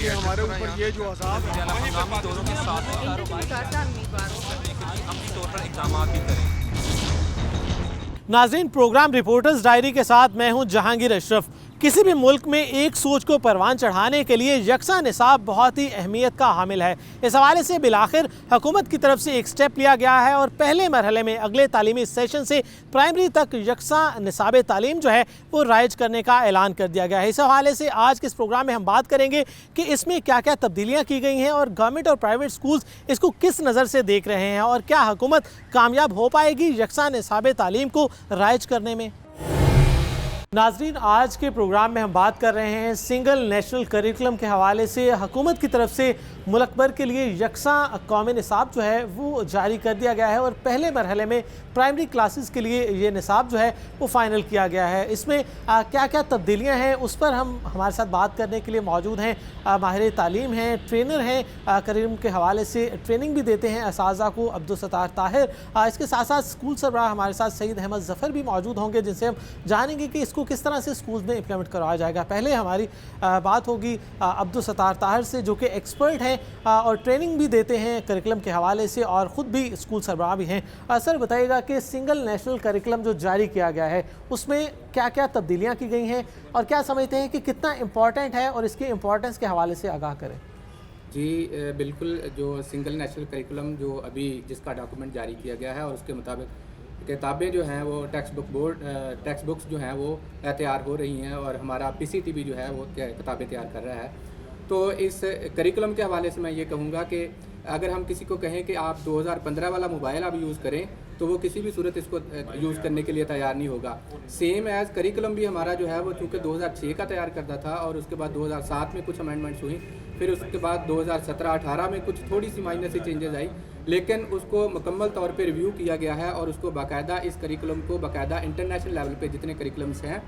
ये हमारे ऊपर ये जो अज़ाब है हंगामी दौरों के साथ अमली तौर पर इक़दाम भी करें। नाज़रीन, प्रोग्राम रिपोर्टर्स डायरी के साथ मैं हूं जहांगीर अशरफ। किसी भी मुल्क में एक सोच को परवान चढ़ाने के लिए यकसा निसाब बहुत ही अहमियत का हामिल है। इस हवाले से बिलाखिर हुकूमत की तरफ से एक स्टेप लिया गया है और पहले मरहले में अगले तालीमी सेशन से प्राइमरी तक यकसा निसाब तालीम जो है वो राइज करने का ऐलान कर दिया गया है। इस हवाले से आज के इस प्रोग्राम में हम बात करेंगे कि इसमें क्या क्या तब्दीलियाँ की गई हैं और गवर्नमेंट और प्राइवेट स्कूल्स इसको किस नज़र से देख रहे हैं और क्या हुकूमत कामयाब हो पाएगी यकसा निसाब तालीम को राइज करने में। नाजरीन, आज के प्रोग्राम में हम बात कर रहे हैं सिंगल नेशनल करिकुलम के हवाले से। हुकूमत की तरफ से मुल्क भर के लिए यकसा कौमी निसाब जो है वो जारी कर दिया गया है और पहले मरहले में प्राइमरी क्लासेस के लिए ये निसाब जो है वो फ़ाइनल किया गया है। इसमें क्या क्या तब्दीलियाँ हैं उस पर हमारे साथ बात करने के लिए मौजूद हैं माहिर तालीम हैं, ट्रेनर हैं, करिकुलम के हवाले से ट्रेनिंग भी देते हैं असातिज़ा को, अब्दुल सत्तार ताहिर। इसके साथ साथ स्कूल सरबराह हमारे साथ सईद अहमद ज़फ़र भी मौजूद होंगे जिनसे हम जानेंगे कि इसको किस तरह से स्कूल्स में इम्प्लीमेंट करवाया जाएगा। पहले हमारी बात होगी अब्दुल सत्तार ताहिर से जो कि एक्सपर्ट हैं और ट्रेनिंग भी देते हैं करिकुलम के हवाले से और ख़ुद भी स्कूल सरबराह भी हैं। सर, बताइएगा कि सिंगल नेशनल करिकुलम जो जारी किया गया है उसमें क्या क्या तब्दीलियाँ की गई हैं और क्या समझते हैं कि कितना इम्पॉर्टेंट है और इसकी इम्पोर्टेंस के हवाले से आगाह करें। जी बिल्कुल, जो सिंगल नेशनल करिकुलम जो अभी जिसका डॉक्यूमेंट जारी किया गया है और उसके मुताबिक किताबें जो हैं वो टेक्स्ट बुक्स जो हैं वो तैयार हो रही हैं और हमारा पीसीटीबी जो है वो किताबें तैयार कर रहा है। तो इस करिकुलम के हवाले से मैं ये कहूँगा कि अगर हम किसी को कहें कि आप 2015 वाला मोबाइल आप यूज़ करें तो वो किसी भी सूरत इसको यूज़ करने के लिए तैयार नहीं होगा। सेम एज़ करिकुलम भी हमारा जो है वो चूँकि 2006 का तैयार करता था और उसके बाद 2007 में कुछ अमेंडमेंट्स हुई, फिर उसके बाद 2017-18 में कुछ थोड़ी सी माइनर सी चेंजेस आई, लेकिन उसको मुकम्मल तौर पे रिव्यू किया गया है और उसको बाकायदा इस करिकुलम को बाकायदा इंटरनेशनल लेवल पे जितने करिकुलम्स हैं,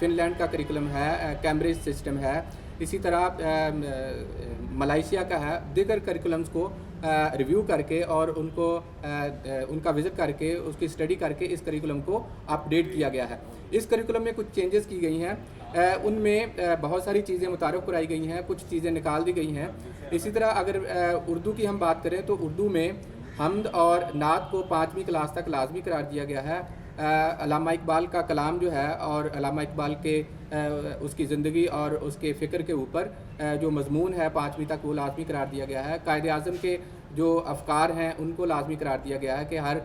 फ़िनलैंड का करिकुलम है, कैम्ब्रिज सिस्टम है, इसी तरह मलेशिया का है, दीगर करिकुलम्स को रिव्यू करके और उनको उनका विज़िट करके उसकी स्टडी करके इस करिकुलम को अपडेट किया गया है। इस करिकुलम में कुछ चेंजेस की गई हैं, उनमें बहुत सारी चीज़ें मुतारफ़ कराई गई हैं, कुछ चीज़ें निकाल दी गई हैं। इसी तरह अगर उर्दू की हम बात करें तो उर्दू में हम्द और नात को 5वीं क्लास तक लाजमी करार दिया गया है। अल्लामा इकबाल का कलाम जो है और अल्लामा इकबाल के उसकी ज़िंदगी और उसके फ़िक्र के ऊपर जो मज़मून है 5वीं तक वो लाजमी करार दिया गया है। कायदे आज़म के जो अफ़कार हैं उनको लाजमी करार दिया गया है कि हर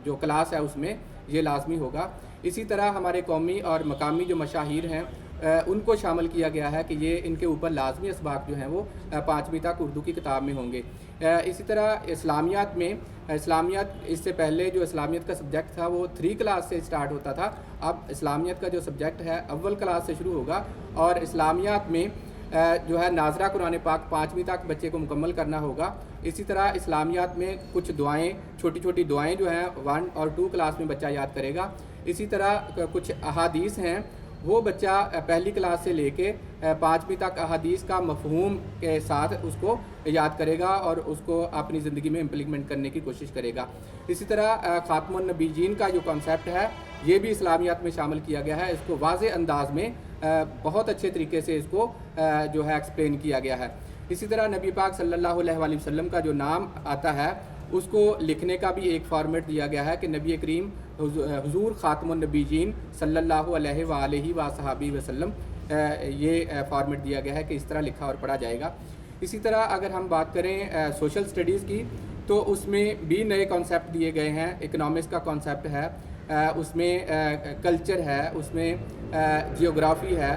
जो क्लास है उसमें ये लाजमी होगा। इसी तरह हमारे कौमी और मकामी जो मशाहिर हैं उनको शामिल किया गया है कि ये इनके ऊपर लाजमी असबाक जो हैं वो 5वीं तक उर्दू की किताब में होंगे। इसी तरह इस्लामियात इससे पहले जो इस्लामियत का सब्जेक्ट था वो 3 क्लास से स्टार्ट होता था, अब इस्लामियत का जो सब्जेक्ट है अव्वल क्लास से शुरू होगा और इस्लामियात में जो है नाजरा कुरान पाक 5वीं तक बच्चे को मुकम्मल करना होगा। इसी तरह इस्लामियात में कुछ दुआएं, छोटी छोटी दुआएं जो हैं 1 और 2 क्लास में बच्चा याद करेगा। इसी तरह कुछ अहादीस हैं वो बच्चा पहली क्लास से लेके 5वीं तक अहादीस का मफहूम के साथ उसको याद करेगा और उसको अपनी ज़िंदगी में इम्प्लीमेंट करने की कोशिश करेगा। इसी तरह ख़ातमुन नबीयीन का जो कॉन्सेप्ट है ये भी इस्लामियात में शामिल किया गया है। इसको वाज़े अंदाज में बहुत अच्छे तरीके से इसको जो है एक्सप्लेन किया गया है। इसी तरह नबी पाक सल्लल्लाहु अलैहि वसल्लम का जो नाम आता है उसको लिखने का भी एक फॉर्मेट दिया गया है कि नबी करीम हुजूर ख़ातमुन नबीयीन सल्लल्लाहु अलैहि वसहबी वसल्लम, ये फॉर्मेट दिया गया है कि इस तरह लिखा और पढ़ा जाएगा। इसी तरह अगर हम बात करें सोशल स्टडीज़ की तो उसमें भी नए कॉन्सेप्ट दिए गए हैं। इकनॉमिक्स का कॉन्सेप्ट है, उसमें कल्चर है, उसमें जियोग्राफ़ी है,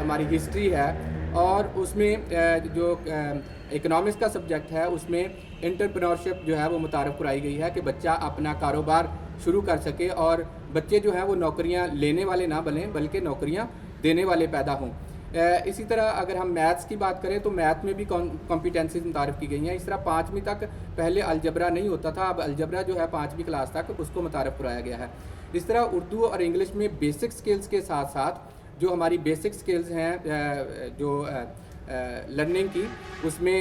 हमारी हिस्ट्री है और उसमें जो इकनॉमिक्स का सब्जेक्ट है उसमें एंटरप्रेन्योरशिप जो है वो मुतारफ़ कराई गई है कि बच्चा अपना कारोबार शुरू कर सके और बच्चे जो हैं वो नौकरियां लेने वाले ना बने बल्कि नौकरियां देने वाले पैदा हों। इसी तरह अगर हम मैथ्स की बात करें तो मैथ में भी कॉम्पिटेंसीज मुतारफ़ की गई हैं। इस तरह 5वीं तक पहले अलजबरा नहीं होता था, अब अलजबरा जो है 5वीं क्लास तक उसको मुतारफ़ कराया गया है। इस तरह उर्दू और इंग्लिश में बेसिक स्किल्स के साथ साथ जो हमारी बेसिक स्किल्स हैं जो लर्निंग की, उसमें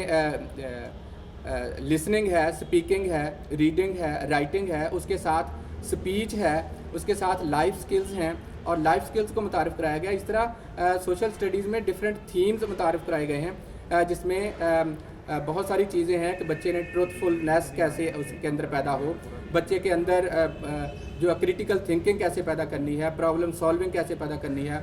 लिसनिंग है, स्पीकिंग है, रीडिंग है, राइटिंग है, उसके साथ स्पीच है, उसके साथ लाइफ स्किल्स हैं और लाइफ स्किल्स को मुतारिफ़ कराया गया। इस तरह सोशल स्टडीज़ में डिफरेंट थीम्स मुतारिफ़ कराए गए हैं, जिसमें बहुत सारी चीज़ें हैं कि बच्चे ने ट्रूथफुलनेस कैसे उसके अंदर पैदा हो, बच्चे के अंदर जो क्रिटिकल थिंकिंग कैसे पैदा करनी है, प्रॉब्लम सॉल्विंग कैसे पैदा करनी है,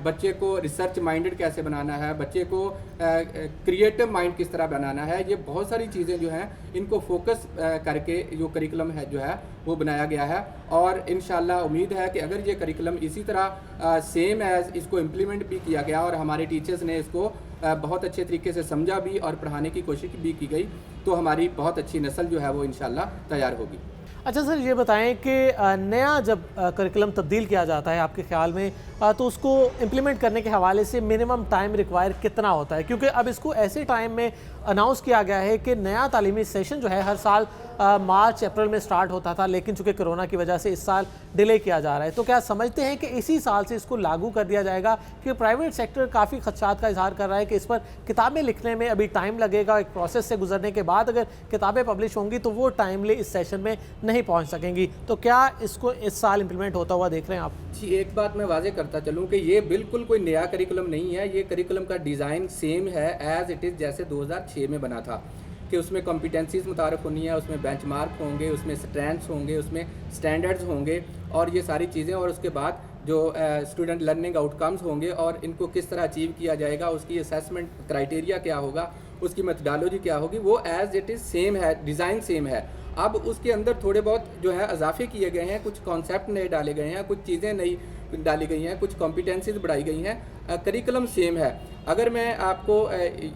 बच्चे को रिसर्च माइंडेड कैसे बनाना है, बच्चे को क्रिएटिव माइंड किस तरह बनाना है। ये बहुत सारी चीज़ें जो हैं इनको फोकस करके जो करिकुलम है जो है वो बनाया गया है। और इंशाल्लाह उम्मीद है कि अगर ये करिकुलम इसी तरह सेम एज इसको इम्प्लीमेंट भी किया गया और हमारे टीचर्स ने इसको बहुत अच्छे तरीके से समझा भी और पढ़ाने की कोशिश भी की गई, तो हमारी बहुत अच्छी नस्ल जो है वो इंशाल्लाह तैयार होगी। अच्छा सर, ये बताएं कि नया जब करिकुलम तब्दील किया जाता है आपके ख्याल में, तो उसको इम्प्लीमेंट करने के हवाले से मिनिमम टाइम रिक्वायर कितना होता है? क्योंकि अब इसको ऐसे टाइम में अनाउंस किया गया है कि नया तालीमी सेशन जो है हर साल मार्च अप्रैल में स्टार्ट होता था, लेकिन चूंकि कोरोना की वजह से इस साल डिले किया जा रहा है, तो क्या समझते हैं कि इसी साल से इसको लागू कर दिया जाएगा? क्योंकि प्राइवेट सेक्टर काफ़ी खदशात का इजहार कर रहा है कि इस पर किताबें लिखने में अभी टाइम लगेगा, एक प्रोसेस से गुजरने के बाद अगर किताबें पब्लिश होंगी तो वो टाइमली इस सेशन में नहीं पहुँच सकेंगी। तो क्या इसको इस साल इम्प्लीमेंट होता हुआ देख रहे हैं आप? जी, एक बात मैं वाजे करता चलूँ कि ये बिल्कुल कोई नया करिकुलम नहीं है। ये करिकुलम का डिज़ाइन सेम है एज़ इट इज़ जैसे 2006 में बना था, कि उसमें कॉम्पिटेंसीज मुतारफ़ होनी है, उसमें बेंचमार्क होंगे, उसमें स्ट्रेंथ्स होंगे, उसमें स्टैंडर्ड्स होंगे और ये सारी चीज़ें, और उसके बाद जो स्टूडेंट लर्निंग आउटकम्स होंगे और इनको किस तरह अचीव किया जाएगा, उसकी असेसमेंट क्राइटेरिया क्या होगा, उसकी मेथडोलॉजी क्या होगी, वो एज़ इट इज़ सेम है, डिज़ाइन सेम है। अब उसके अंदर थोड़े बहुत जो है इजाफे किए गए हैं, कुछ कॉन्सेप्ट नए डाले गए हैं, कुछ चीज़ें नई डाली गई हैं, कुछ कॉम्पिटेंसीज बढ़ाई गई हैं। करिकुलम सेम है। अगर मैं आपको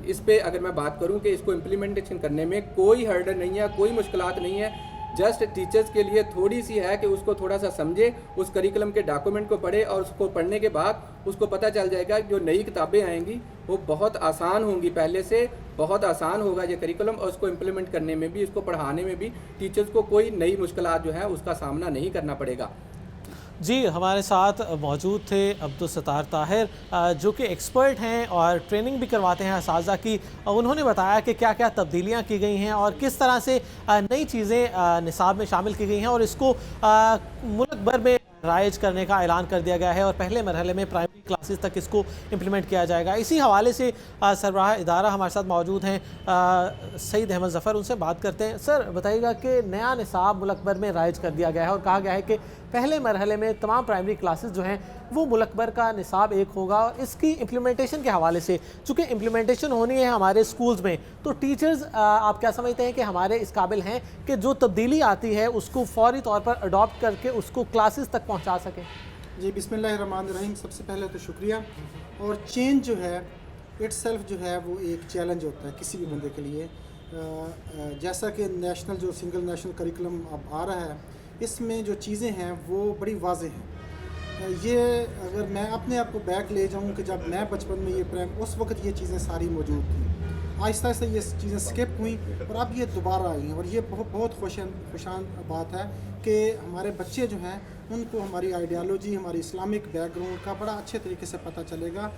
इस पे अगर मैं बात करूं कि इसको इम्प्लीमेंटेशन करने में कोई हर्डल नहीं है, कोई मुश्किलात नहीं है, जस्ट टीचर्स के लिए थोड़ी सी है कि उसको थोड़ा सा समझे, उस करिकुलम के डॉक्यूमेंट को पढ़े और उसको पढ़ने के बाद उसको पता चल जाएगा जो नई किताबें आएंगी वो बहुत आसान होंगी, पहले से बहुत आसान होगा ये करिकुलम, और उसको इम्प्लीमेंट करने में भी, इसको पढ़ाने में भी टीचर्स को कोई नई मुश्किलात जो है उसका सामना नहीं करना पड़ेगा। जी, हमारे साथ मौजूद थे अब्दुल सत्तार ताहिर, जो कि एक्सपर्ट हैं और ट्रेनिंग भी करवाते हैं असातिज़ा की। उन्होंने बताया कि क्या क्या तब्दीलियां की गई हैं और किस तरह से नई चीज़ें निसाब में शामिल की गई हैं और इसको मुल्क भर में राइज करने का ऐलान कर दिया गया है और पहले मरहले में प्राइमरी क्लासेस तक इसको इम्प्लीमेंट किया जाएगा। इसी हवाले से सरबराह इदारा हमारे साथ मौजूद हैं सईद अहमद ज़फ़र, उनसे बात करते हैं। सर, बताइएगा कि नया निसाब मुल्क भर में राइज कर दिया गया है और कहा गया है कि पहले मरहले में तमाम प्राइमरी क्लासेस जो हैं वो मुल्क भर का निसाब एक होगा, और इसकी इम्प्लीमेंटेशन के हवाले से, चूँकि इम्प्लीमेंटेशन होनी है हमारे स्कूल्स में, तो टीचर्स आप क्या समझते हैं कि हमारे इस काबिल हैं कि जो तब्दीली आती है उसको फ़ौरी तौर पर अडॉप्ट करके उसको क्लासेस तक पहुँचा सकें? जी, बिस्मिल्लाहिर्रहमानिर्रहीम। सबसे पहले तो शुक्रिया। और चेंज जो है इट्सेल्फ जो है वो एक चैलेंज होता है किसी भी बंदे के लिए। जैसा कि नेशनल जो सिंगल नेशनल करिकुलम अब आ रहा है, इसमें जो चीज़ें हैं वो बड़ी वाज़ेह हैं। ये अगर मैं अपने आप को बैक ले जाऊँ कि जब मैं बचपन में ये उस वक्त ये चीज़ें सारी मौजूद थी, आहिस्ता आहिस्ता ये चीज़ें स्किप हुई और अब ये दोबारा आई हैं। और ये बहुत खुशान बात है कि हमारे बच्चे जो हैं उनको हमारी आइडियालॉजी, हमारी इस्लामिक बैकग्राउंड का बड़ा अच्छे तरीके से पता चलेगा।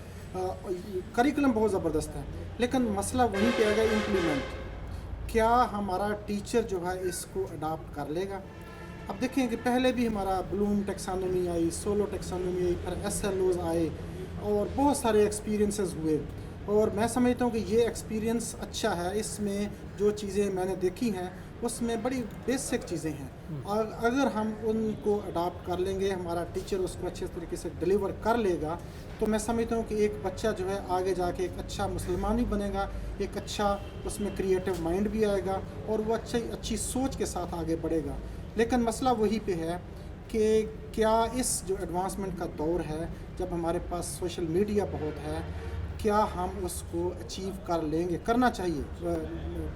करिकुलम बहुत ज़बरदस्त है, लेकिन मसला वहीं पे आएगा इम्प्लीमेंट। क्या हमारा टीचर जो है इसको अडाप्ट कर लेगा? अब देखें कि पहले भी हमारा ब्लूम टेक्सानोमी आई, सोलो टेक्सानोमी आई, फिर SLOs आए और बहुत सारे एक्सपीरियंसेस हुए, और मैं समझता हूँ कि ये एक्सपीरियंस अच्छा है। इसमें जो चीज़ें मैंने देखी हैं उसमें बड़ी बेसिक चीज़ें हैं, और अगर हम उनको अडाप्ट कर लेंगे, हमारा टीचर उसको अच्छे तरीके से डिलीवर कर लेगा, तो मैं समझता हूँ कि एक बच्चा जो है आगे जाके एक अच्छा मुसलमान भी बनेगा, एक अच्छा उसमें क्रिएटिव माइंड भी आएगा और वो अच्छी सोच के साथ आगे बढ़ेगा। लेकिन मसला वही पे है कि क्या इस जो एडवांसमेंट का दौर है, जब हमारे पास सोशल मीडिया बहुत है, क्या हम उसको अचीव कर लेंगे? करना चाहिए।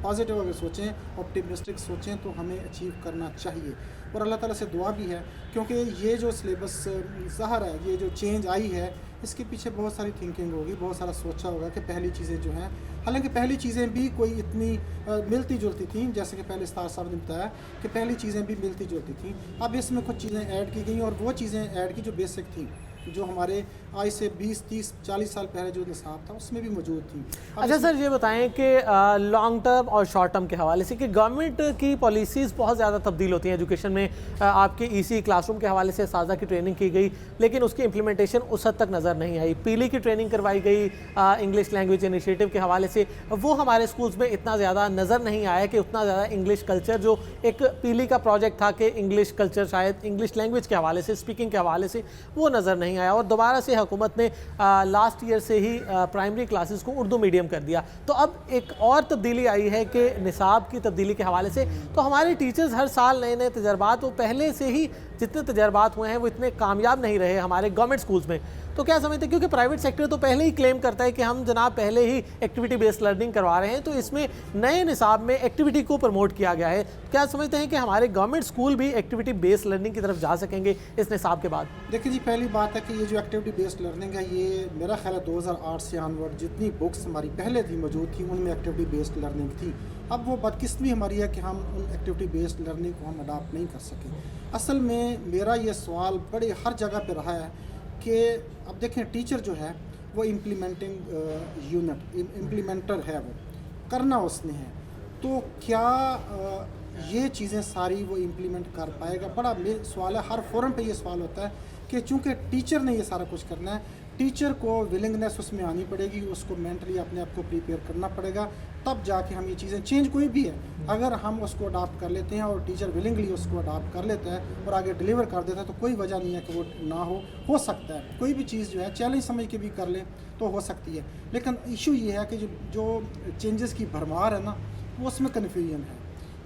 पॉजिटिव अगर सोचें, ऑप्टिमिस्टिक सोचें, तो हमें अचीव करना चाहिए। और अल्लाह ताला से दुआ भी है, क्योंकि ये जो सिलेबस ज़ाहिर है, ये जो चेंज आई है, इसके पीछे बहुत सारी थिंकिंग होगी, बहुत सारा सोचा होगा कि पहली चीज़ें जो हैं, हालांकि पहली चीज़ें भी कोई इतनी मिलती जुलती थी, जैसे कि पहले स्टार साहब ने बताया कि पहली चीज़ें भी मिलती जुलती थी। अब इसमें कुछ चीज़ें ऐड की गई और वो चीज़ें ऐड की जो बेसिक थी। जो हमारे आज से 20, 30, 40 साल पहले जो निसाब था उसमें भी मौजूद थी। अच्छा सर, ये बताएं कि लॉन्ग टर्म और शॉर्ट टर्म के हवाले से कि गवर्नमेंट की पॉलिसीज़ बहुत ज़्यादा तब्दील होती हैं एजुकेशन में। आपके ईसी क्लासरूम के हवाले से साजा की ट्रेनिंग की गई, लेकिन उसकी इम्प्लीमेंटेशन उस हद तक नज़र नहीं आई। पीली की ट्रेनिंग करवाई गई इंग्लिश लैंग्वेज इनिशिएटिव के हवाले से, वो हमारे स्कूल्स में इतना ज़्यादा नज़र नहीं आया कि उतना ज़्यादा इंग्लिश कल्चर, जो एक पीली का प्रोजेक्ट था कि इंग्लिश कल्चर शायद इंग्लिश लैंग्वेज के हवाले से, स्पीकिंग के हवाले से, वो नज़र नहीं आया। और दोबारा से हुकूमत ने लास्ट ईयर से ही प्राइमरी क्लासेस को उर्दू मीडियम कर दिया। तो अब एक और तब्दीली आई है कि निसाब की तब्दीली के हवाले से। तो हमारे टीचर्स हर साल नए नए तजर्बात, वो पहले से ही जितने तजर्बात हुए हैं वो इतने कामयाब नहीं रहे हमारे गवर्नमेंट स्कूल्स में। तो क्या समझते हैं, क्योंकि प्राइवेट सेक्टर तो पहले ही क्लेम करता है कि हम जनाब पहले ही एक्टिविटी बेस्ड लर्निंग करवा रहे हैं, तो इसमें नए निसाब में एक्टिविटी को प्रमोट किया गया है। क्या समझते हैं कि हमारे गवर्नमेंट स्कूल भी एक्टिविटी बेस्ड लर्निंग की तरफ जा सकेंगे इस निसाब के बाद? देखिए जी, पहली बात है कि ये जो एक्टिविटी बेस्ड लर्निंग है, ये मेरा ख्याल है 2008 से ऑनवर्ड जितनी बुक्स हमारी पहले थी मौजूद थी उनमें एक्टिविटी बेस्ड लर्निंग थी। अब वो बदकिस्मती हमारी है कि हम उन एक्टिविटी बेस्ड लर्निंग को हम अडॉप्ट नहीं कर सके। असल में मेरा ये सवाल बड़े हर जगह पे रहा है कि अब देखें, टीचर जो है वो इम्प्लीमेंटिंग यूनिट, इम्प्लीमेंटर है, वो करना उसने है, तो क्या ये चीज़ें सारी वो इम्प्लीमेंट कर पाएगा? बड़ा सवाल है, हर फोरम पे ये सवाल होता है कि चूँकि टीचर ने ये सारा कुछ करना है, टीचर को विलिंगनेस उसमें आनी पड़ेगी, उसको मेंटली अपने आप को प्रिपेयर करना पड़ेगा, तब जाके हम ये चीज़ें, चेंज कोई भी है, अगर हम उसको अडॉप्ट कर लेते हैं और टीचर विलिंगली उसको अडॉप्ट कर लेता है और आगे डिलीवर कर देता है, तो कोई वजह नहीं है कि वो ना हो सकता है। कोई भी चीज़ जो है चैलेंज समझ के भी कर ले तो हो सकती है, लेकिन इशू ये है कि जो चेंजेस की भरमार है ना, वो उसमें कन्फ्यूजन है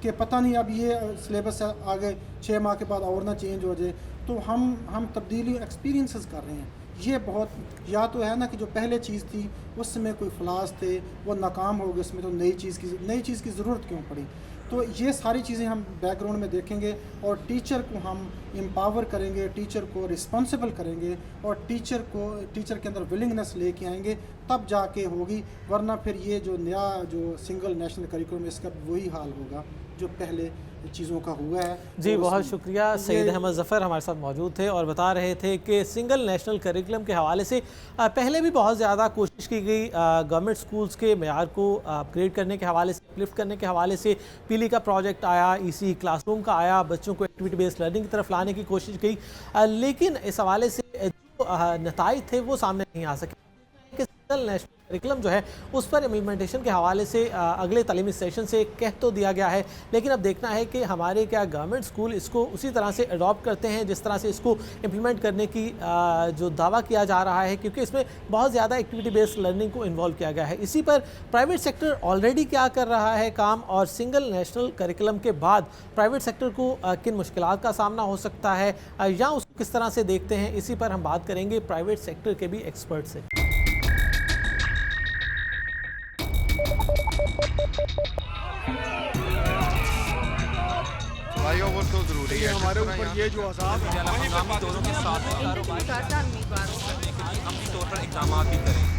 कि पता नहीं अब ये सिलेबस आगे 6 माह के बाद और ना चेंज हो जाए। तो हम तब्दीली एक्सपीरियंसेस कर रहे हैं, ये बहुत, या तो है ना कि जो पहले चीज़ थी उसमें कोई फ्लास थे, वो नाकाम हो गए, उसमें तो नई चीज़ की ज़रूरत क्यों पड़ी? तो ये सारी चीज़ें हम बैकग्राउंड में देखेंगे और टीचर को हम एम्पावर करेंगे, टीचर को रिस्पॉन्सिबल करेंगे और टीचर के अंदर विलिंगनेस लेके आएंगे, तब जाके होगी। वरना फिर ये जो नया जो सिंगल नेशनल करिकुलम, इसका वही हाल होगा जो पहले चीज़ों का हुआ है। जी, बहुत शुक्रिया। सईद अहमद ज़फ़र हमारे साथ मौजूद थे और बता रहे थे कि सिंगल नेशनल करिकुलम के हवाले से पहले भी बहुत ज़्यादा कोशिश की गई गवर्नमेंट स्कूल्स के मेयार को अपग्रेड करने के हवाले से, लिफ्ट करने के हवाले से। पीली का प्रोजेक्ट आया, ईसी क्लासरूम का आया, बच्चों को एक्टिविटी बेस्ड लर्निंग की तरफ लाने की कोशिश की, लेकिन इस हवाले से जो नताइज थे वो सामने नहीं आ सके। सिंगल नेशनल करिकुलम जो है उस पर इम्प्लीमेंटेशन के हवाले से अगले तालीमी सेशन से कह तो दिया गया है, लेकिन अब देखना है कि हमारे क्या गवर्नमेंट स्कूल इसको उसी तरह से अडॉप्ट करते हैं जिस तरह से इसको इम्प्लीमेंट करने की जो दावा किया जा रहा है, क्योंकि इसमें बहुत ज़्यादा एक्टिविटी बेस्ड लर्निंग को इन्वॉल्व किया गया है। इसी पर प्राइवेट सेक्टर ऑलरेडी क्या कर रहा है काम, और सिंगल नेशनल करिकुलम के बाद प्राइवेट सेक्टर को किन मुश्किलात का सामना हो सकता है या उसको किस तरह से देखते हैं, इसी पर हम बात करेंगे प्राइवेट सेक्टर के भी एक्सपर्ट से। फ्लाईओवर तो जरूरी है हमारे ऊपर, ये जो अज़ाब है हंगामी दौरों के साथ हम तौर पर इक़दाम भी करें।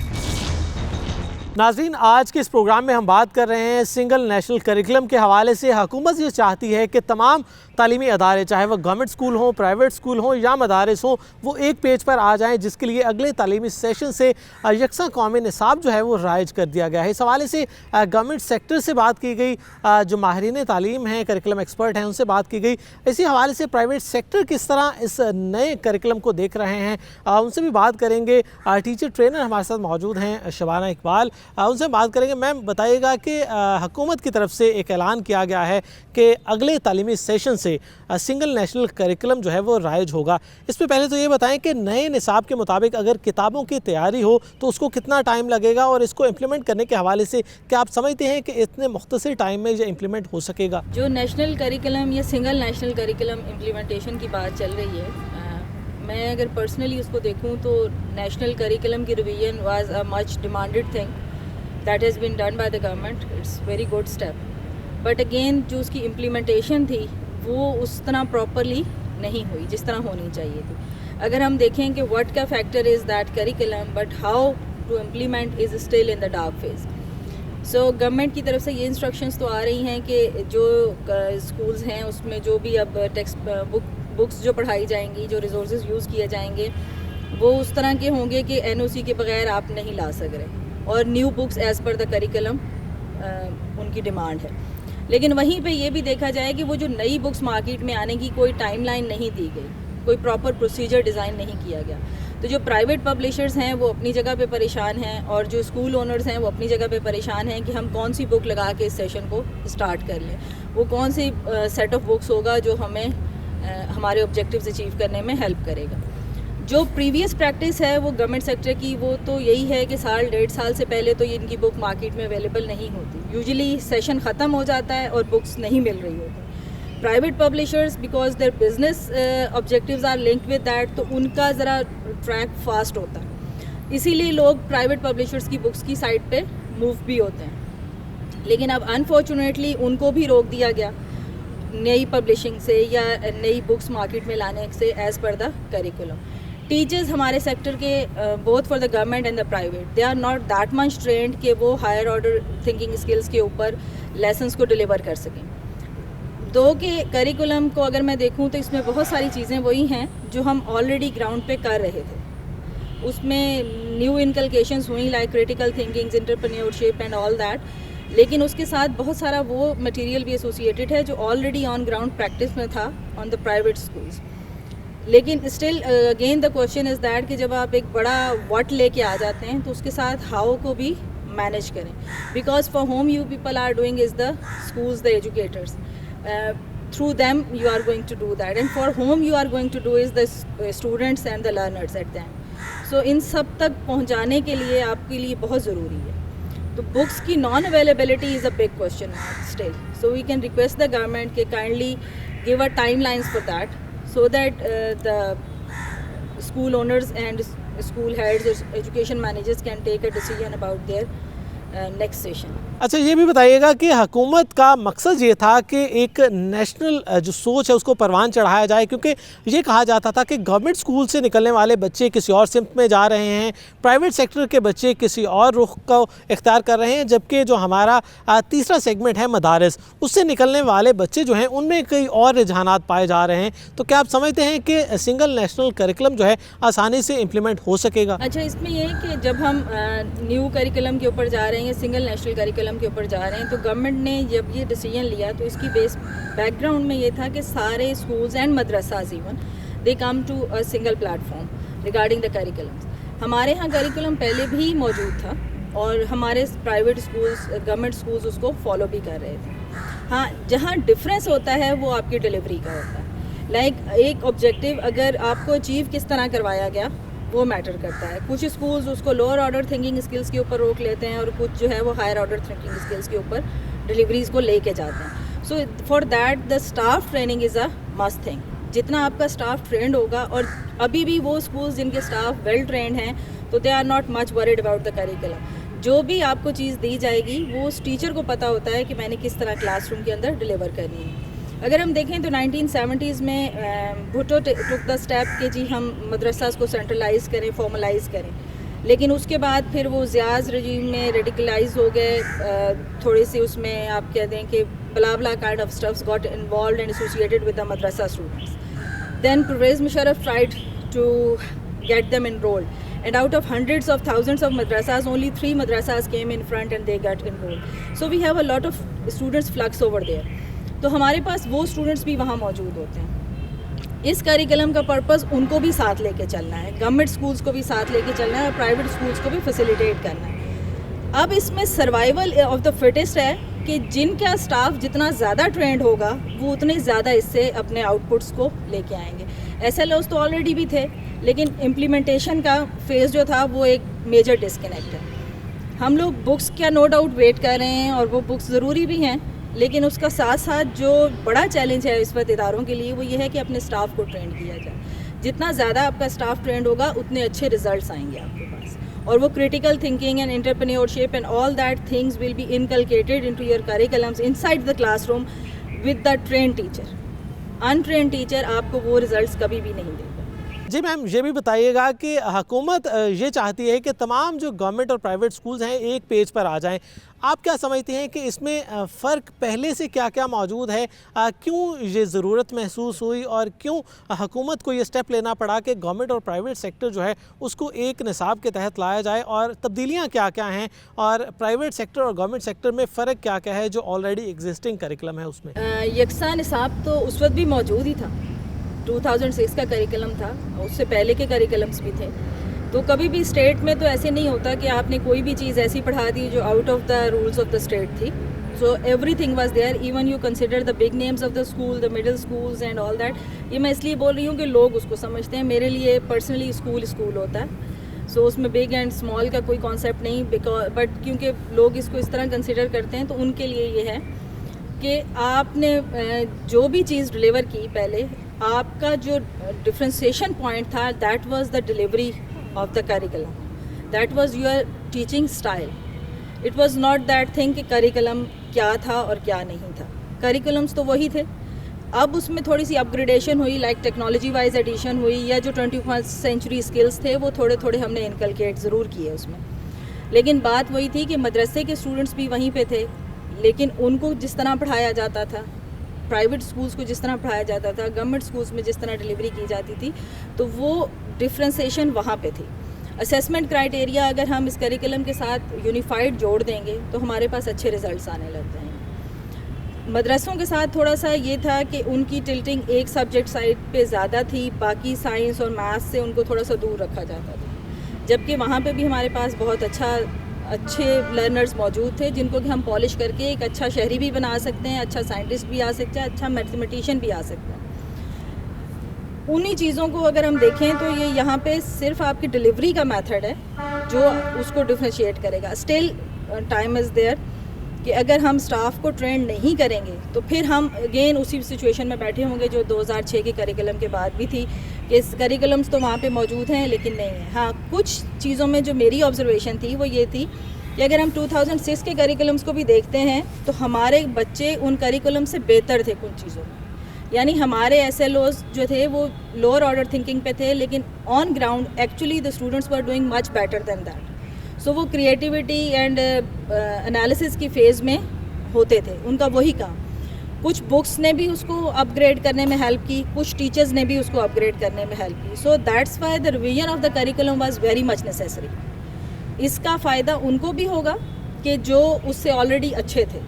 नाज़रीन, आज के इस प्रोग्राम में हम बात कर रहे हैं सिंगल नेशनल करिकुलम के हवाले से। हुकूमत ये चाहती है कि तमाम तालीमी अदारे, चाहे वह गवर्नमेंट स्कूल हों, प्राइवेट स्कूल हों या मदारिस हों, वो एक पेज पर आ जाएं, जिसके लिए अगले तालीमी सेशन से यकसा कौमी निसाब जो है वो राइज कर दिया गया है। इस हवाले से गवर्नमेंट सेक्टर से बात की गई, जो माहिरीन तालीम हैं, करिकुलम एक्सपर्ट हैं, उनसे बात की गई। इसी हवाले से प्राइवेट सेक्टर किस तरह इस नए करिकुलम को देख रहे हैं, उनसे भी बात करेंगे। टीचर ट्रेनर हमारे साथ मौजूद हैं, शबाना इकबाल, उनसे बात करेंगे। मैम, बताइएगा कि हुकूमत की तरफ से एक ऐलान किया गया है कि अगले तालीमी सेशन से सिंगल नेशनल करिकुलम जो है वो राइज होगा। इस पर पहले तो ये बताएं कि नए निसाब के मुताबिक अगर किताबों की तैयारी हो तो उसको कितना टाइम लगेगा, और इसको इम्प्लीमेंट करने के हवाले से क्या आप समझते हैं कि इतने मुख्तसर टाइम में ये इम्प्लीमेंट हो सकेगा? जो नेशनल करिकुलम या सिंगल नेशनल करिकुलम इम्प्लीमेंटेशन की बात चल रही है, मैं अगर पर्सनली उसको देखूँ तो नेशनल करिकुलम की revision was a much demanded thing that has been done by the government. It's very good step, but again जो उसकी इम्प्लीमेंटेशन थी वो उस तरह प्रॉपरली नहीं हुई जिस तरह होनी चाहिए थी। अगर हम देखें कि व्हाट का factor is that curriculum, but how to implement is still in the dark phase. So government की तरफ से ये इंस्ट्रक्शंस तो आ रही हैं कि जो स्कूल्स हैं उसमें जो भी अब टेक्स्ट बुक्स जो पढ़ाई जाएंगी, जो रिसोर्सेज यूज़ किए जाएंगे, वो उस तरह के होंगे कि NOC के बगैर आप नहीं ला सक रहे, और new books as per the curriculum उनकी डिमांड है। लेकिन वहीं पे ये भी देखा जाए कि वो जो नई बुक्स मार्केट में आने की कोई टाइमलाइन नहीं दी गई, कोई प्रॉपर प्रोसीजर डिज़ाइन नहीं किया गया। तो जो प्राइवेट पब्लिशर्स हैं वो अपनी जगह पे परेशान हैं, और जो स्कूल ओनर्स हैं वो अपनी जगह पे परेशान हैं कि हम कौन सी बुक लगा के इस सेशन को स्टार्ट कर लें, वो कौन सी सेट ऑफ बुक्स होगा जो हमें हमारे ऑब्जेक्टिव्स अचीव करने में हेल्प करेगा। जो प्रीवियस प्रैक्टिस है वो गवर्नमेंट सेक्टर की, वो तो यही है कि साल 1.5 साल से पहले तो ये इनकी बुक मार्केट में अवेलेबल नहीं होती। यूजुअली सेशन ख़त्म हो जाता है और बुक्स नहीं मिल रही होती। Private publishers because their business objectives are linked with that, तो उनका ज़रा ट्रैक फास्ट होता है, इसीलिए लोग प्राइवेट पब्लिशर्स की बुक्स की साइट पे मूव भी होते हैं। लेकिन अब अनफॉर्चुनेटली उनको भी रोक दिया गया नई पब्लिशिंग से या नई बुक्स मार्केट में लाने से as per the curriculum. Teachers हमारे सेक्टर के both for the government and the private, they are not that much trained कि वो हायर ऑर्डर थिंकिंग स्किल्स के ऊपर लेसन्स को डिलीवर कर सकें। दो के करिकुलम को अगर मैं देखूं तो इसमें बहुत सारी चीज़ें वही हैं जो हम ऑलरेडी ग्राउंड पे कर रहे थे। उसमें न्यू इनकलकेशंस हुई like critical thinking, entrepreneurship and all that, लेकिन उसके साथ बहुत सारा वो मटेरियल भी एसोसिएटेड है जो ऑलरेडी ऑन ग्राउंड प्रैक्टिस में था ऑन द प्राइवेट स्कूल्स। लेकिन still again the question is that कि जब आप एक बड़ा व्हाट लेके आ जाते हैं तो उसके साथ हाउ को भी मैनेज करें, because for whom you people are doing is the schools, the educators. Through them you are going to do that, and for whom you are going to do is the students and the learners at the end. So इन सब तक पहुंचाने के लिए आपके लिए बहुत ज़रूरी है। तो बुक्स की non availability is a big question still, so we can request the government के kindly give a timelines for that, so that the school owners and school heads or education managers can take a decision about their next session. अच्छा, ये भी बताइएगा कि हुकूमत का मकसद ये था कि एक नेशनल जो सोच है उसको परवान चढ़ाया जाए, क्योंकि ये कहा जाता था कि गवर्नमेंट स्कूल से निकलने वाले बच्चे किसी और सिमत में जा रहे हैं, प्राइवेट सेक्टर के बच्चे किसी और रुख को इख्तियार कर रहे हैं, जबकि जो हमारा तीसरा सेगमेंट है मदारिस, उससे निकलने वाले बच्चे जो हैं उनमें कई और रुझानात पाए जा रहे हैं। तो क्या आप समझते हैं कि सिंगल नेशनल करिकुलम जो है आसानी से इम्प्लीमेंट हो सकेगा? अच्छा, इसमें ये है कि जब हम न्यू करिकुलम के ऊपर जा रहे हैं, सिंगल नेशनल करिकुलम के ऊपर जा रहे हैं, तो गवर्नमेंट ने जब ये डिसीजन लिया तो इसकी बैकग्राउंड में ये था कि सारे schools and madrasas even they come to a single platform regarding the curriculums. हमारे यहाँ करिकुलम पहले भी मौजूद था और हमारे प्राइवेट स्कूल्स, गवर्नमेंट स्कूल्स उसको फॉलो भी कर रहे थे। हाँ, जहाँ डिफरेंस होता है वो आपकी डिलीवरी का होता है। लाइक एक ऑब्जेक्टिव अगर आपको अचीव किस तरह करवाया गया वो मैटर करता है। कुछ स्कूल्स उसको लोअर ऑर्डर थिंकिंग स्किल्स के ऊपर रोक लेते हैं और कुछ जो है वो हायर ऑर्डर थिंकिंग स्किल्स के ऊपर डिलीवरीज को लेके जाते हैं। So for that the staff training is a must thing. जितना आपका स्टाफ ट्रेंड होगा, और अभी भी वो स्कूल्स जिनके स्टाफ वेल ट्रेंड हैं तो they are not much worried about the curriculum. जो भी आपको चीज़ दी जाएगी वो उस टीचर को पता होता है कि मैंने किस तरह क्लासरूम के अंदर डिलीवर करनी है। अगर हम देखें तो 1970s में भुट्टो टुक द स्टेप कि जी हम मदरसास को सेंट्रलाइज करें, फॉर्मलाइज करें, लेकिन उसके बाद फिर वो ज़ियाज़ रजीम में रेडिकलाइज हो गए। थोड़ी सी उसमें आप कह दें कि बला kind of stuffs got involve and associated with the madrasa students. Then Pervez Musharraf tried to get them enrolled, and out of hundreds of thousands of madrasas only 3 madrasas came in front and they got enrolled. So we have a lot of students flux over there. तो हमारे पास वो students भी वहाँ मौजूद होते हैं। इस curriculum का पर्पस उनको भी साथ लेके चलना है, गवर्नमेंट स्कूल्स को भी साथ लेके चलना है और प्राइवेट स्कूल्स को भी फैसिलिटेट करना है। अब इसमें सर्वाइवल ऑफ द फिटेस्ट है कि जिनका स्टाफ जितना ज़्यादा ट्रेंड होगा वो उतने ज़्यादा इससे अपने आउटपुट्स को लेके आएंगे। SLOs तो ऑलरेडी भी थे, लेकिन इम्प्लीमेंटेशन का फेज़ जो था वो एक मेजर डिस्कनेक्ट है। हम लोग बुक्स का नो डाउट वेट कर रहे हैं और वो बुक्स ज़रूरी भी हैं, लेकिन उसका साथ साथ जो बड़ा चैलेंज है इस वक्त इदारों के लिए वो ये है कि अपने स्टाफ को ट्रेंड किया जाए। जितना ज़्यादा आपका स्टाफ ट्रेंड होगा उतने अच्छे रिजल्ट्स आएंगे आपके पास, और वो critical thinking and entrepreneurship and all that things will be inculcated into your curriculums inside the classroom with the train teacher. Untrained teacher आपको वो रिजल्ट्स कभी भी नहीं देगा। जी मैम, ये भी बताइएगा कि हुकूमत ये चाहती है कि तमाम जो गवर्नमेंट और प्राइवेट स्कूल्स हैं एक पेज पर आ जाएं। आप क्या समझते हैं कि इसमें फ़र्क पहले से क्या क्या मौजूद है, क्यों ये ज़रूरत महसूस हुई और क्यों हुकूमत को ये स्टेप लेना पड़ा कि गवर्नमेंट और प्राइवेट सेक्टर जो है उसको एक निसाब के तहत लाया जाए, और तब्दीलियाँ क्या क्या हैं और प्राइवेट सेक्टर और गवर्नमेंट सेक्टर में फ़र्क क्या क्या है जो ऑलरेडी एग्जिस्टिंग करिकुलम है उसमें? यकसा निसाब तो उस वक्त भी मौजूद ही था, 2006 का करिकुलम था, उससे पहले के करिकुलम्स भी थे। तो कभी भी स्टेट में तो ऐसे नहीं होता कि आपने कोई भी चीज़ ऐसी पढ़ा दी जो out of the rules of the state थी। So everything was there, even you consider the big names of the school, the middle schools and all that. ये मैं इसलिए बोल रही हूँ कि लोग उसको समझते हैं, मेरे लिए पर्सनली स्कूल होता है। सो उसमें बिग एंड स्मॉल का कोई कॉन्सेप्ट नहीं, बट क्योंकि लोग इसको इस तरह कंसिडर करते हैं तो उनके लिए ये है कि आपने जो भी चीज़ डिलीवर की पहले, आपका जो डिफ्रेंसिएशन पॉइंट था that was the delivery of the curriculum, that was your teaching style. It was not that thing कि करिकुलम क्या था और क्या नहीं था। करिकुलम्स तो वही थे, अब उसमें थोड़ी सी अपग्रेडेशन हुई, लाइक टेक्नोलॉजी वाइज एडिशन हुई, या जो 21st सेंचुरी स्किल्स थे वो थोड़े थोड़े हमने इनकलकेट ज़रूर किए उसमें। लेकिन बात वही थी कि मदरसे के स्टूडेंट्स भी वहीं पे थे, लेकिन उनको जिस तरह पढ़ाया जाता था, प्राइवेट स्कूल्स को जिस तरह पढ़ाया जाता था, गवर्नमेंट स्कूल्स में जिस तरह डिलीवरी की जाती थी, तो वो डिफ्रेंसिएशन वहाँ पे थी। असेसमेंट क्राइटेरिया अगर हम इस करिकुलम के साथ यूनिफाइड जोड़ देंगे तो हमारे पास अच्छे रिजल्ट्स आने लग जाएंगे। मदरसों के साथ थोड़ा सा ये था कि उनकी टिल्टिंग एक सब्जेक्ट साइड पे ज़्यादा थी, बाकी साइंस और मैथ्स से उनको थोड़ा सा दूर रखा जाता था, जबकि वहाँ पे भी हमारे पास बहुत अच्छे लर्नर्स मौजूद थे जिनको कि हम पॉलिश करके एक अच्छा शहरी भी बना सकते हैं, अच्छा साइंटिस्ट भी आ सकता है, अच्छा मैथमेटिशियन भी आ सकता है। उन्हीं चीज़ों को अगर हम देखें तो ये यहाँ पे सिर्फ आपकी डिलीवरी का मेथड है जो उसको डिफ्रेंशिएट करेगा। स्टिल टाइम इज़ देयर कि अगर हम स्टाफ को ट्रेन नहीं करेंगे तो फिर हम अगेन उसी सिचुएशन में बैठे होंगे जो 2006 के करिकुलम के बाद भी थी, कि करिकुलम्स तो वहाँ पे मौजूद हैं लेकिन नहीं है। हाँ, कुछ चीज़ों में जो मेरी ऑब्जर्वेशन थी वो ये थी कि अगर हम 2006 के करिकुलम्स को भी देखते हैं तो हमारे बच्चे उन करिकुलम से बेहतर थे कुछ चीज़ों में, यानी हमारे SLOs जो थे वो लोअर ऑर्डर थिंकिंग पे थे, लेकिन on ground actually the students were doing much better than that. So वो क्रिएटिविटी एंड एनालिसिस की फेज़ में होते थे, उनका वही काम। कुछ बुक्स ने भी उसको अपग्रेड करने में हेल्प की, कुछ टीचर्स ने भी उसको अपग्रेड करने में हेल्प की। So that's why the revision of the curriculum was very much necessary. इसका फ़ायदा उनको भी होगा कि जो उससे ऑलरेडी अच्छे थे,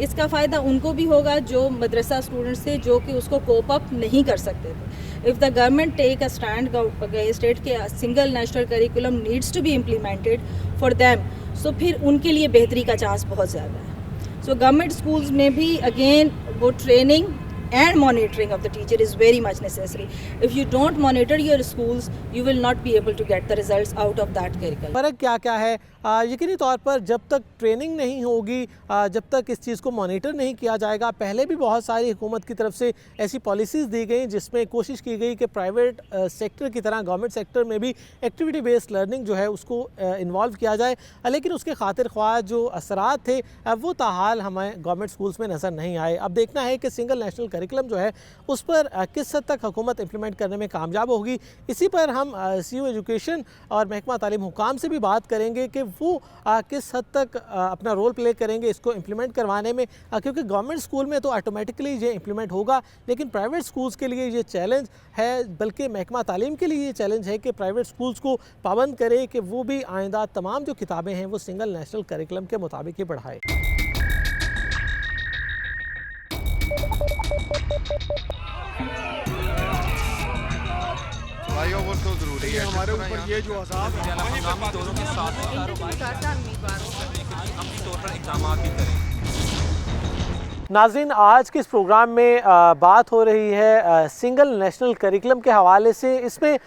इसका फ़ायदा उनको भी होगा जो मदरसा स्टूडेंट्स थे जो कि उसको कोप अप नहीं कर सकते थे। If the government take a stand against it कि single national curriculum needs to be implemented for them, so फिर उनके लिए बेहतरी का चांस बहुत ज़्यादा है। सो गवर्नमेंट स्कूल्स में भी अगेन वो training and monitoring of the teacher is very much necessary. If you don't monitor your schools, you will not be able to get the results out of that curriculum. फ़र्क क्या क्या है? यकीनी तौर पर जब तक ट्रेनिंग नहीं होगी, जब तक इस चीज़ को मॉनिटर नहीं किया जाएगा, पहले भी बहुत सारी हुकूमत की तरफ से ऐसी पॉलिसीज़ दी गई जिसमें कोशिश की गई कि प्राइवेट सेक्टर की तरह गवर्नमेंट सेक्टर में भी एक्टिविटी बेस्ड लर्निंग जो है उसको इन्वॉल्व किया जाए, लेकिन उसके खातिर ख्वाह जो असरात थे वो ताहाल हमें गवर्नमेंट स्कूल्स में नज़र नहीं आए। अब देखना है कि सिंगल नेशनल करिकुलम जो है उस पर किस हद तक हुकूमत इम्प्लीमेंट करने में कामयाब होगी। इसी पर हम CU एजुकेशन और महकमा तालीम हुकाम से भी बात करेंगे कि वो किस हद तक अपना रोल प्ले करेंगे इसको इम्प्लीमेंट करवाने में, क्योंकि गवर्नमेंट स्कूल में तो ऑटोमेटिकली ये इम्प्लीमेंट होगा, लेकिन प्राइवेट स्कूल्स के लिए ये चैलेंज है, बल्कि महकमा तालीम के लिए ये चैलेंज है कि प्राइवेट स्कूल्स को पाबंद करे कि वो भी आइंदा तमाम जो किताबें हैं वो सिंगल नेशनल करिकुलम के मुताबिक ही पढ़ाए। फ्लाईओवर तो जरूरी है हमारे ऊपर, ये जो असाब हम दोनों के साथ अपने तौर पर इक़दाम भी करें। नाज़रीन, आज के इस प्रोग्राम में बात हो रही है सिंगल नेशनल करिकुलम के हवाले से। इसमें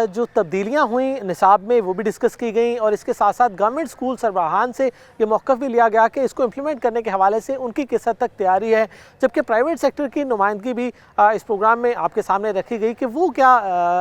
जो तब्दीलियां हुई निसाब में वो भी डिस्कस की गई, और इसके साथ साथ गवर्नमेंट स्कूल सरबराहान से ये मौक़िफ़ भी लिया गया कि इसको इम्प्लीमेंट करने के हवाले से उनकी किस हद तक तैयारी है, जबकि प्राइवेट सेक्टर की नुमाइंदगी भी इस प्रोग्राम में आपके सामने रखी गई कि वो क्या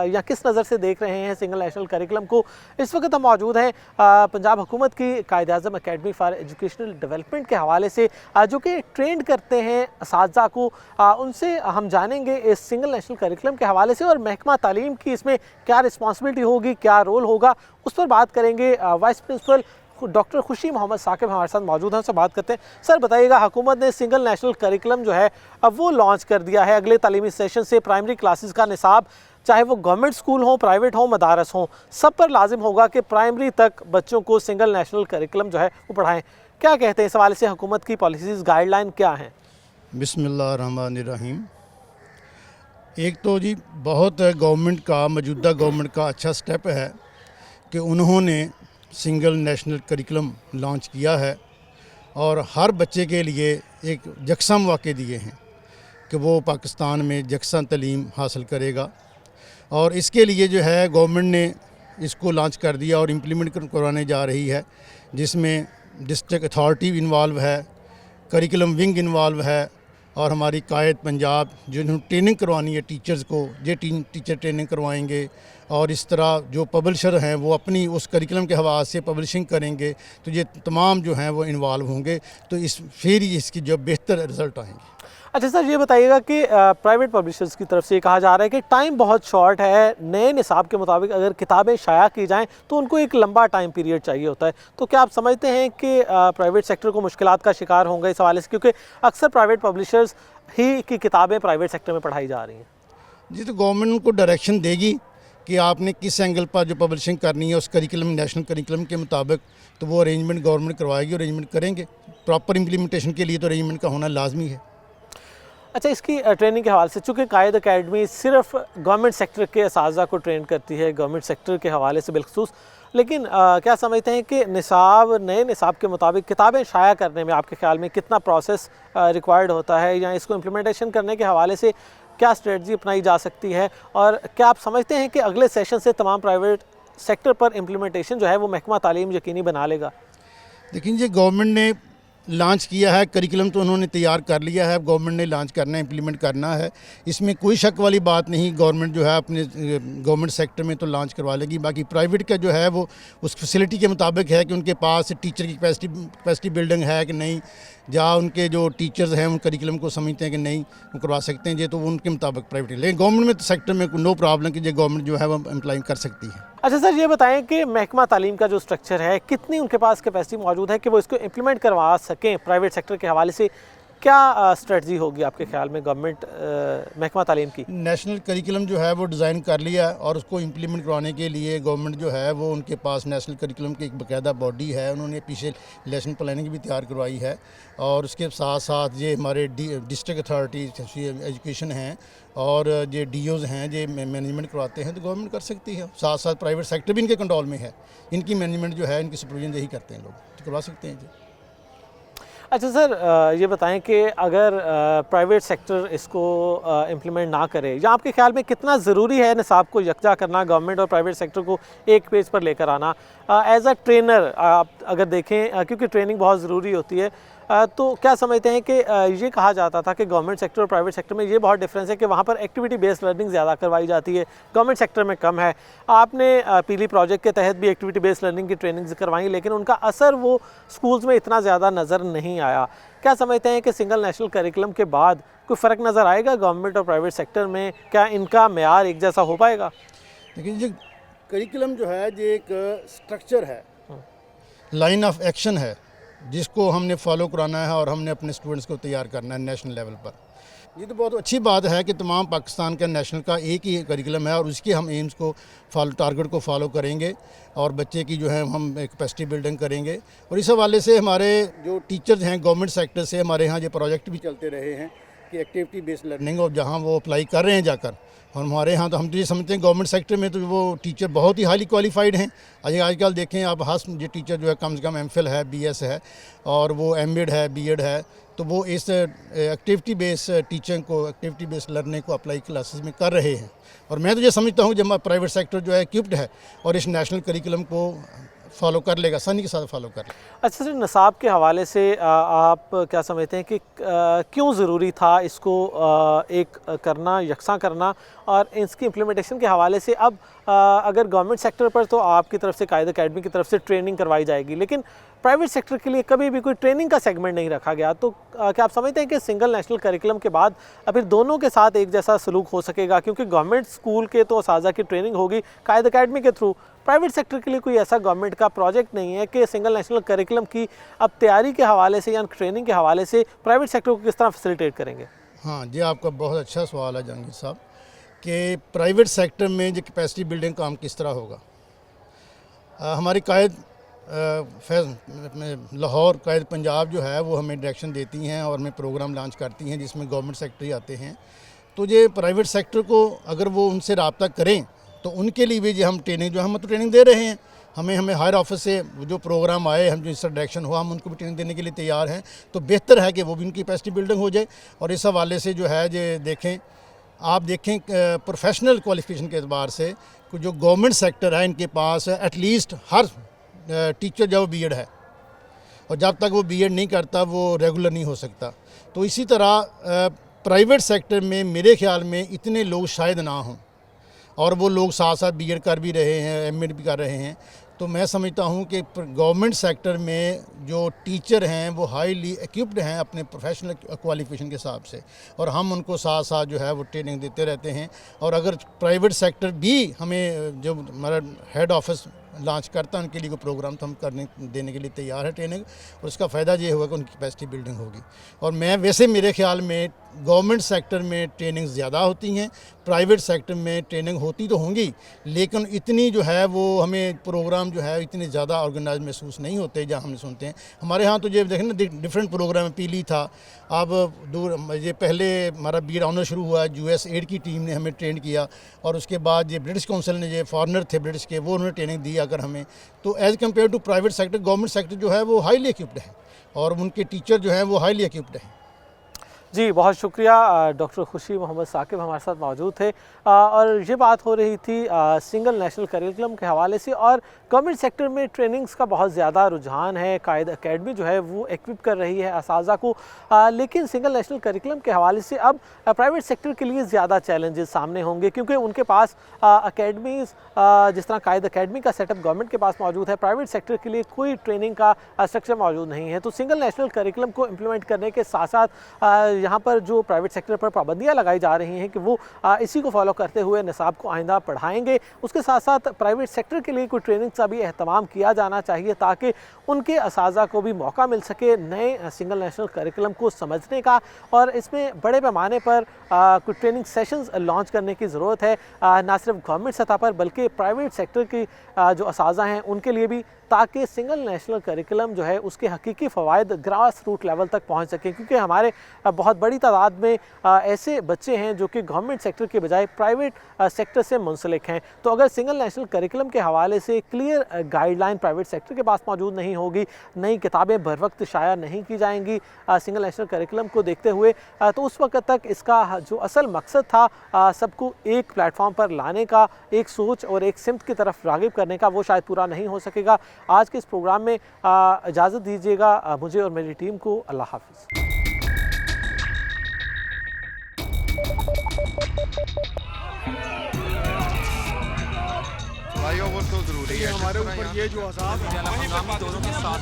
या किस नज़र से देख रहे हैं सिंगल नेशनल करिकुलम को। इस वक्त हम मौजूद हैं पंजाब हुकूमत की Quaid-e-Azam academy for educational development के हवाले से, जो कि ट्रेंड करते हैं असातिज़ा को, उनसे हम जानेंगे इस सिंगल नेशनल करिकुलम के हवाले से और महकमा तालीम की इसमें क्या रिस्पॉन्सिबिलिटी होगी, क्या रोल होगा, उस पर बात करेंगे। वाइस प्रिंसिपल डॉक्टर खुशी मोहम्मद साकिब हमारे साथ मौजूद हैं, उनसे बात करते हैं। सर बताइएगा, हुकूमत ने सिंगल नेशनल करिकुलम जो है अब वो लॉन्च कर दिया है। अगले तालीमी सेशन से प्राइमरी क्लासेस का निसाब, चाहे वो गवर्नमेंट स्कूल हो, प्राइवेट हो, मदारस हो, सब पर लाजिम होगा कि प्राइमरी तक बच्चों को सिंगल नेशनल करिकुलम जो है वो पढ़ाएं। क्या कहते हैं इस हवाले से हुकूमत की पॉलिसीज़, गाइडलाइन क्या हैं? बिस्मिल्लाहिर्रहमानिर्रहीम। एक तो जी बहुत मौजूदा गवर्नमेंट का अच्छा स्टेप है कि उन्होंने सिंगल नेशनल करिकुलम लॉन्च किया है और हर बच्चे के लिए एक यकसा मौके दिए हैं कि वो पाकिस्तान में यकसा तालीम हासिल करेगा। और इसके लिए जो है गवर्नमेंट ने इसको लॉन्च कर दिया और इम्प्लीमेंट करवाने जा रही है, जिसमें डिस्ट्रिक्ट अथॉरिटी इन्वॉल्व है, करिकुलम विंग इन्वॉल्व है और हमारी कायद पंजाब जिन्होंने ट्रेनिंग करवानी है टीचर्स को, ये टीचर ट्रेनिंग करवाएंगे। और इस तरह जो पब्लिशर हैं वो अपनी उस करिकुलम के हवाले से पब्लिशिंग करेंगे, तो ये तमाम जो हैं वो इन्वॉल्व होंगे, तो फिर इसकी जो बेहतर रिज़ल्ट आएंगे। अच्छा सर, ये बताइएगा कि प्राइवेट पब्लिशर्स की तरफ से ये कहा जा रहा है कि टाइम बहुत शॉर्ट है, नए निसाब के मुताबिक अगर किताबें शाया की जाएं तो उनको एक लंबा टाइम पीरियड चाहिए होता है, तो क्या आप समझते हैं कि प्राइवेट सेक्टर को मुश्किलात का शिकार होंगे इस हवाले से, क्योंकि अक्सर प्राइवेट पब्लिशर्स ही की किताबें प्राइवेट सेक्टर में पढ़ाई जा रही हैं? जी, तो गवर्नमेंट उनको डायरेक्शन देगी कि आपने किस एंगल पर जो पब्लिशिंग करनी है उस करिकुलम, नेशनल करिकुलम के मुताबिक, तो वो अरेंजमेंट गवर्नमेंट करवाएगी, अरेंजमेंट करेंगे। प्रॉपर इम्प्लीमेंटेशन के लिए तो अरेंजमेंट का होना लाजमी है। अच्छा, इसकी ट्रेनिंग के हवाले से, चूँकि कायद अकेडमी सिर्फ गवर्नमेंट सेक्टर के असातिज़ा को ट्रेन करती है, गवर्नमेंट सेक्टर के हवाले से बिलखसूस, लेकिन क्या समझते हैं कि नए निसाब के मुताबिक किताबें शाया करने में आपके ख्याल में कितना प्रोसेस रिक्वायर्ड होता है, या इसको इम्प्लीमेंटेशन करने के हवाले से क्या स्ट्रेटजी अपनाई जा सकती है, और क्या आप समझते हैं कि अगले सेशन से तमाम प्राइवेट सेक्टर पर इम्प्लीमेंटेशन जो है वो महकमा तालीम यकीनी बना लेगा? लेकिन ये गवर्नमेंट ने लॉन्च किया है करिकुलम, तो उन्होंने तैयार कर लिया है, गवर्नमेंट ने लॉन्च करना है, इम्प्लीमेंट करना है, इसमें कोई शक वाली बात नहीं। गवर्नमेंट जो है अपने गवर्नमेंट सेक्टर में तो लॉन्च करवा लेगी, बाकी प्राइवेट का जो है वो उस फैसिलिटी के मुताबिक है कि उनके पास टीचर की कैपेसिटी बिल्डिंग है कि नहीं, जहाँ उनके जो टीचर्स हैं उन करिकुलम को समझते हैं कि नहीं वो करवा सकते हैं, ये तो उनके मुताबिक प्राइवेट है। लेकिन गवर्नमेंट में तो सेक्टर में नो प्रॉब्लम कि ये गवर्नमेंट जो है वो एम्प्लाई कर सकती है। अच्छा सर, ये बताएं कि महकमा तालीम का जो स्ट्रक्चर है, कितनी उनके पास कैपेसिटी मौजूद है कि वो इसको इम्प्लीमेंट करवा सकें प्राइवेट सेक्टर के हवाले से? क्या स्ट्रेटजी होगी आपके ख्याल में गवर्नमेंट महकमा तालीम की? नेशनल करिकुलम जो है वो डिज़ाइन कर लिया है और उसको इम्प्लीमेंट करवाने के लिए गवर्नमेंट जो है वो उनके पास नेशनल करिकुलम की एक बाकायदा बॉडी है, उन्होंने पीछे लेसन प्लानिंग भी तैयार करवाई है। और उसके साथ साथ ये हमारे डिस्ट्रिक्ट अथॉरिटी एजुकेशन हैं और ये DOs हैं, ये मैनेजमेंट करवाते हैं, तो गवर्नमेंट कर सकती है। साथ साथ प्राइवेट सेक्टर भी इनके कंट्रोल में है, इनकी मैनेजमेंट जो है, इनकी सुपरविजन यही करते हैं लोग, तो करवा सकते हैं जी। अच्छा सर, ये बताएं कि अगर प्राइवेट सेक्टर इसको इम्प्लीमेंट ना करे, या आपके ख्याल में कितना ज़रूरी है निसाब को यकजा करना, गवर्नमेंट और प्राइवेट सेक्टर को एक पेज पर लेकर आना? एज अ ट्रेनर आप अगर देखें, क्योंकि ट्रेनिंग बहुत ज़रूरी होती है, तो क्या समझते हैं कि ये कहा जाता था कि गवर्नमेंट सेक्टर और प्राइवेट सेक्टर में ये बहुत डिफरेंस है कि वहाँ पर एक्टिविटी बेस्ड लर्निंग ज़्यादा करवाई जाती है, गवर्नमेंट सेक्टर में कम है। आपने पीली प्रोजेक्ट के तहत भी एक्टिविटी बेस्ड लर्निंग की ट्रेनिंग करवाई, लेकिन उनका असर वो स्कूल्स में इतना ज़्यादा नज़र नहीं आया। क्या समझते हैं कि सिंगल नेशनल करिकुलम के बाद कोई फ़र्क नज़र आएगा गवर्नमेंट और प्राइवेट सेक्टर में? क्या इनका मेयार एक जैसा हो पाएगा? लेकिन ये करिकुलम जो है ये एक स्ट्रक्चर है, लाइन ऑफ एक्शन है, जिसको हमने फॉलो कराना है और हमने अपने स्टूडेंट्स को तैयार करना है नेशनल लेवल पर। ये तो बहुत अच्छी बात है कि तमाम पाकिस्तान का नेशनल का एक ही करिकुलम है और उसके हम एम्स को टारगेट को फॉलो करेंगे और बच्चे की जो है हम कैपेसिटी बिल्डिंग करेंगे। और इस हवाले से हमारे जो टीचर्स हैं गवर्नमेंट सेक्टर से, हमारे यहाँ ये प्रोजेक्ट भी चलते रहे हैं कि एक्टिविटी बेस्ड लर्निंग, और जहाँ वो अप्लाई कर रहे हैं जाकर, और हमारे यहाँ तो हम तो ये समझते हैं गवर्नमेंट सेक्टर में तो वो टीचर बहुत ही हाईली क्वालिफाइड हैं। आजकल देखें आप, ये टीचर जो है कम से कम MPhil है, BS है और वो MEd है, B.Ed है, तो वो इस एक्टिविटी बेस्ड टीचिंग को, एक्टिविटी बेस्ड लर्निंग को अप्लाई क्लासेस में कर रहे हैं। और मैं तो ये समझता हूँ जब प्राइवेट सेक्टर जो है इक्विप्ड है और इस नेशनल करिकुलम को फॉलो कर लेगा, आसानी के साथ फॉलो कर लेगा। अच्छा सर, निसाब के हवाले से आप क्या समझते हैं कि क्यों ज़रूरी था इसको एक करना, यकसा करना, और इसकी इम्प्लीमेंटेशन के हवाले से अब अगर गवर्नमेंट सेक्टर पर तो आपकी तरफ से कायद अकेडमी की तरफ से ट्रेनिंग करवाई जाएगी, लेकिन प्राइवेट सेक्टर के लिए कभी भी कोई ट्रेनिंग का सेगमेंट नहीं रखा गया, तो क्या आप समझते हैं कि सिंगल नेशनल करिकुलम के बाद फिर दोनों के साथ एक जैसा सलूक हो सकेगा? क्योंकि गवर्नमेंट स्कूल के तो असाजा की ट्रेनिंग होगी कायद अकेडमी के थ्रू, प्राइवेट सेक्टर के लिए कोई ऐसा गवर्नमेंट का प्रोजेक्ट नहीं है कि सिंगल नेशनल करिकुलम की अब तैयारी के हवाले से या ट्रेनिंग के हवाले से प्राइवेट सेक्टर को किस तरह फैसिलिटेट करेंगे? हाँ जी, आपका बहुत अच्छा सवाल है जहांगीर साहब कि प्राइवेट सेक्टर में जो कैपेसिटी बिल्डिंग काम किस तरह होगा। हमारी कायद लाहौर कायद पंजाब जो है वो हमें डायरेक्शन देती हैं और हमें प्रोग्राम लॉन्च करती हैं जिसमें गवर्नमेंट सेक्टर ही आते हैं। तो ये प्राइवेट सेक्टर को अगर वो उनसे रब्ता करें तो उनके लिए भी जो हम ट्रेनिंग जो हम तो ट्रेनिंग दे रहे हैं, हमें हायर ऑफिस से जो प्रोग्राम आए, हम जो इस डायरेक्शन हुआ, हम उनको भी ट्रेनिंग देने के लिए तैयार हैं। तो बेहतर है कि वो भी उनकी कैपेसिटी बिल्डिंग हो जाए। और इस हवाले से जो है ये देखें, आप देखें प्रोफेशनल क्वालिफिकेशन के अतबार से जो गवर्नमेंट सेक्टर है इनके पास एटलीस्ट हर टीचर जब बीएड है, और जब तक वो बीएड नहीं करता वो रेगुलर नहीं हो सकता। तो इसी तरह प्राइवेट सेक्टर में मेरे ख्याल में इतने लोग शायद ना हों, और वो लोग साथ साथ बीएड कर भी रहे हैं, एमएड भी कर रहे हैं। तो मैं समझता हूँ कि गवर्नमेंट सेक्टर में जो टीचर हैं वो हाईली इक्विप्ड हैं अपने प्रोफेशनल क्वालिफिकेशन के हिसाब से, और हम उनको साथ साथ जो है वो ट्रेनिंग देते रहते हैं। और अगर प्राइवेट सेक्टर भी हमें जो हमारा हेड ऑफिस लॉन्च करता है उनके लिए कोई प्रोग्राम तो हम करने देने के लिए तैयार है ट्रेनिंग, और उसका फ़ायदा ये होगा कि उनकी कैपेसिटी बिल्डिंग होगी। और मैं वैसे मेरे ख्याल में गवर्नमेंट सेक्टर में ट्रेनिंग ज़्यादा होती हैं, प्राइवेट सेक्टर में ट्रेनिंग होती तो होंगी, लेकिन इतनी जो है वो हमें प्रोग्राम जो है इतने ज़्यादा ऑर्गेनाइज महसूस नहीं होते जहाँ हम सुनते हैं। हमारे यहाँ तो ये देखें ना, डिफरेंट प्रोग्राम पीली था, अब दूर ये पहले हमारा बीएड ऑनर शुरू हुआ, USAID की टीम ने हमें ट्रेन किया, और उसके बाद ये ब्रिटिश काउंसिल ने, ये फॉरनर थे ब्रिटिश के, वो उन्होंने ट्रेनिंग दी अगर हमें। तो as compare to private sector, government sector जो है वो हाईली इक्विप्ड है, और उनके टीचर जो हैं वो हाईली इक्विप्ड हैं। जी बहुत शुक्रिया। डॉक्टर खुशी मोहम्मद साकिब हमारे साथ मौजूद थे, और ये बात हो रही थी सिंगल नेशनल करिकुलम के हवाले से। और गवर्नमेंट सेक्टर में ट्रेनिंग्स का बहुत ज़्यादा रुझान है, कायद अकेडमी जो है वो इक्विप कर रही है असाजा को, लेकिन सिंगल नेशनल करिकुलम के हवाले से अब प्राइवेट सेक्टर के लिए ज़्यादा चैलेंजेस सामने होंगे, क्योंकि उनके पास अकेडमीज़ जिस तरह कायद अकेडमी का सेटअप गवर्नमेंट के पास मौजूद है, प्राइवेट सेक्टर के लिए कोई ट्रेनिंग का स्ट्रक्चर मौजूद नहीं है। तो सिंगल नेशनल करिकुलम को इम्प्लीमेंट करने के साथ साथ यहाँ पर जो प्राइवेट सेक्टर पर पाबंदियाँ लगाई जा रही हैं कि वो इसी को फॉलो करते हुए निसाब को आइंदा पढ़ाएंगे, उसके साथ साथ प्राइवेट सेक्टर के लिए कोई ट्रेनिंग का भी एहतमाम किया जाना चाहिए ताकि उनके असाजा को भी मौका मिल सके नए सिंगल नेशनल करिकुलम को समझने का। और इसमें बड़े पैमाने पर कुछ ट्रेनिंग सेशंस लॉन्च करने की ज़रूरत है, ना सिर्फ गवर्नमेंट सतह पर बल्कि प्राइवेट सेक्टर की जो असाजा हैं उनके लिए भी, ताकि सिंगल नेशनल करिकुलम जो है उसके हकीकी फ़वाइद ग्रास रूट लेवल तक पहुंच सके। क्योंकि हमारे बहुत बड़ी तादाद में ऐसे बच्चे हैं जो कि गवर्नमेंट सेक्टर के बजाय प्राइवेट सेक्टर से मुंसलिक हैं। तो अगर सिंगल नेशनल करिकुलम के हवाले से क्लियर गाइडलाइन प्राइवेट सेक्टर के पास मौजूद नहीं होगी, नई किताबें बर वक्त शाया नहीं की जाएंगी सिंगल नेशनल करिकुलम को देखते हुए, तो उस वक्त तक इसका जो असल मकसद था सबको एक प्लेटफॉर्म पर लाने का, एक सोच और एक सिमत की तरफ राग़िब करने का, वो शायद पूरा नहीं हो सकेगा। आज के इस प्रोग्राम में इजाज़त दीजिएगा मुझे और मेरी टीम को। अल्लाह हाफ़िज़। फ्लाईओवर तो ज़रूरी है, हमारे ऊपर ये जो अज़ाब है, दोनों के साथ